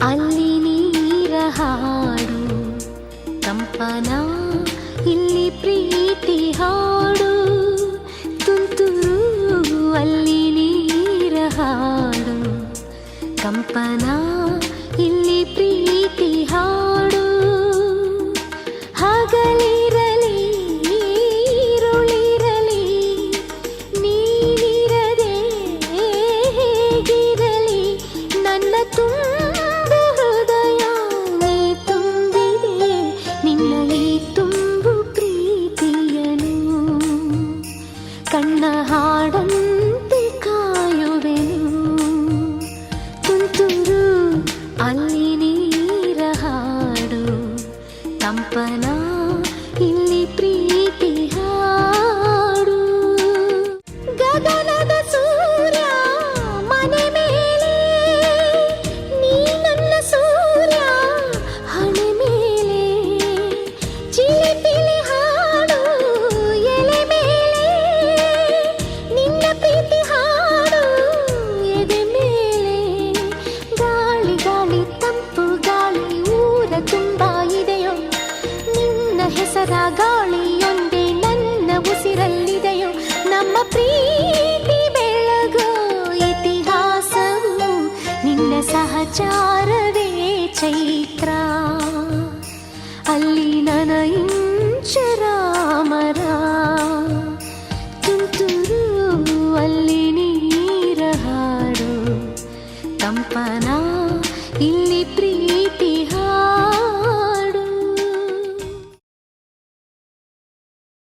ಅಲ್ಲಿ ನೀರ ಹಾಡು ಕಂಪನ, ಇಲ್ಲಿ ಪ್ರೀತಿ ಹಾಡು ತುಂತುರು. ಅಲ್ಲಿ ನೀರ ಹಾಡು ಕಂಪನ, ಇಲ್ಲಿ ಪ್ರೀತಿ ಹಾಡು. ಹಗಲಿರಲಿ ಈರುಳಿರಲಿ ನೀನಿರದೆ ಹೇಗಿರಲಿ, ನನ್ನ ತುಂಬು ಹೃದಯ ನೀ ತುಂಬಿದೆ. ನಿನ್ನ ಈ ತುಂಬು ಪ್ರೀತಿಯನು ಕಣ್ಣ ಹಾಡಂತೆ ಕಾಯುವೆನು. ತುಂತುರು ಅಲ್ಲಿ ನೀರ ಹಾಡು ಕಂಪನ, ಇಲ್ಲಿ ಪ್ರೀತಿ ಹಾಡು. ಗಗನದ ಸೂರ್ಯ ಮನೆ ಮೇಲೆ, ನೀ ನನ್ನ ಸೂರ್ಯ ಹಣೆ ಮೇಲೆ. ಚಿಲಿಪಿಲಿ ಹಾಡು ಎಲೆ ಮೇಲೆ, ನಿನ್ನ ಪ್ರೀತಿ ಹಾಡು ಎದೆ ಮೇಲೆ. ಗಾಳಿ ಗಾಳಿ ತಂಪು ಗಾಳಿ ಊರ ತುಂಬ ಇದೆಯೋ, ನಿನ್ನ ಹೆಸರ ಗಾಳಿಯೊಂದೇ ನನ್ನ ಉಸಿರಲ್ಲಿದೆಯೋ. ನಮ್ಮ ಪ್ರೀತಿ ಬೆಳಗೋ ಇತಿಹಾಸವು ನಿನ್ನ ಸಹಚಾರವೇ ಚೈತ್ರ.